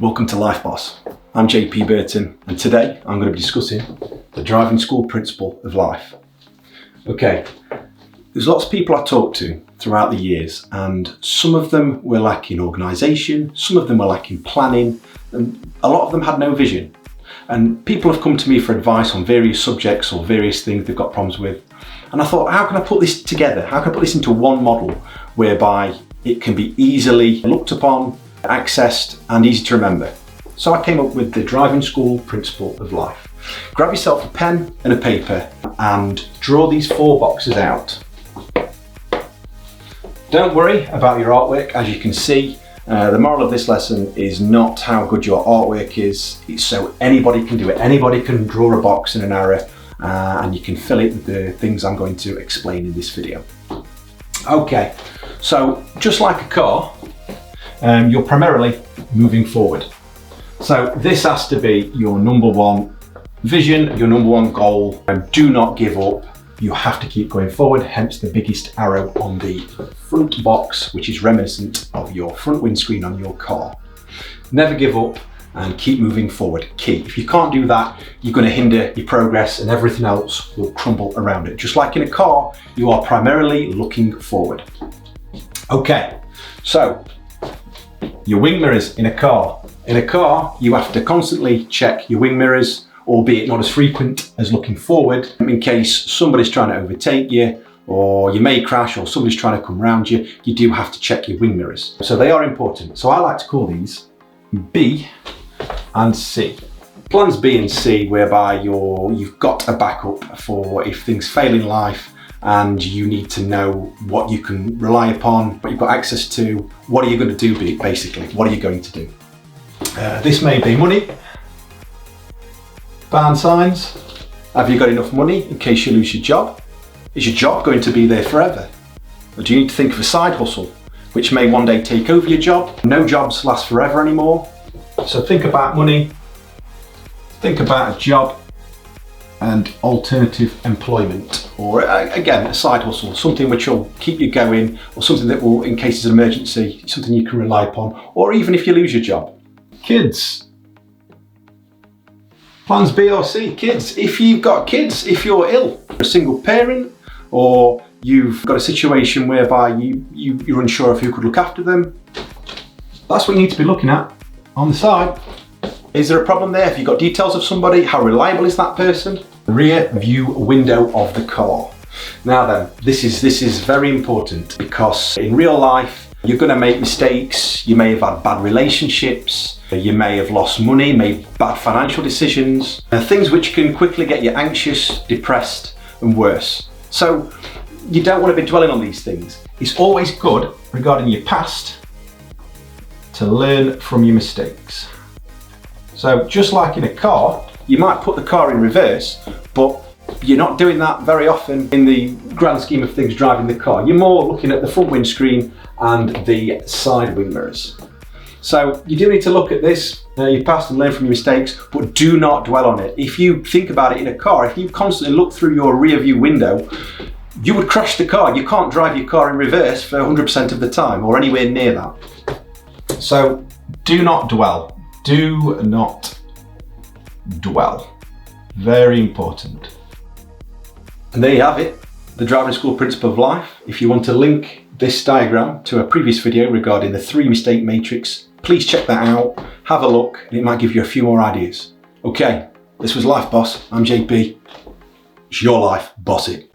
Welcome to Life Boss. I'm JP Burton, and today I'm going to be discussing the driving school principle of life. Okay, there's lots of people I talked to throughout the years, and some of them were lacking organisation, some of them were lacking planning, and a lot of them had no vision. And people have come to me for advice on various subjects or various things they've got problems with. And I thought, how can I put this together? How can I put this into one model whereby it can be easily looked upon, accessed, and easy to remember? So I came up with the driving school principle of life. Grab yourself a pen and a paper and draw these 4 boxes out. Don't worry about your artwork. As you can see, the moral of this lesson is not how good your artwork is. It's so anybody can do it. Anybody can draw a box and an arrow, and you can fill it with the things I'm going to explain in this video. Okay, so just like a car, you're primarily moving forward. So this has to be your number one vision, your number one goal, and do not give up. You have to keep going forward, hence the biggest arrow on the front box, which is reminiscent of your front windscreen on your car. Never give up and keep moving forward. Key. If you can't do that, you're going to hinder your progress and everything else will crumble around it. Just like in a car, you are primarily looking forward. Okay, so your wing mirrors in a car. In a car, you have to constantly check your wing mirrors, albeit not as frequent as looking forward, in case somebody's trying to overtake you, or you may crash, or somebody's trying to come around you. You do have to check your wing mirrors. So they are important. So I like to call these B and C. Plans B and C, whereby you've got a backup for if things fail in life and you need to know what you can rely upon, what you've got access to. What are you going to do, basically? What are you going to do? This may be money, barn signs. Have you got enough money in case you lose your job? Is your job going to be there forever? Or do you need to think of a side hustle, which may one day take over your job? No jobs last forever anymore. So think about money, think about a job and alternative employment, or again, a side hustle, something which will keep you going, or something that will, in case of an emergency, something you can rely upon, or even if you lose your job. Kids. Plans B or C, kids. If you've got kids, if you're ill, a single parent, or you've got a situation whereby you're unsure of who could look after them, that's what you need to be looking at on the side. Is there a problem there? Have you got details of somebody? How reliable is that person? Rear view window of the car. Now then, this is very important, because in real life, you're going to make mistakes. You may have had bad relationships. You may have lost money, made bad financial decisions, things which can quickly get you anxious, depressed, and worse. So you don't want to be dwelling on these things. It's always good, regarding your past, to learn from your mistakes. So just like in a car, you might put the car in reverse, but you're not doing that very often in the grand scheme of things driving the car. You're more looking at the front windscreen and the side wing mirrors. So you do need to look at this, your past, and learn from your mistakes, but do not dwell on it. If you think about it in a car, if you constantly look through your rear view window, you would crash the car. You can't drive your car in reverse for 100% of the time, or anywhere near that. So do not dwell. Do not dwell. Very important. And there you have it, the driving school principle of life. If you want to link this diagram to a previous video regarding the 3 mistake matrix, please check that out, have a look, and it might give you a few more ideas. Okay, this was Life Boss. I'm JP. It's your life, boss it.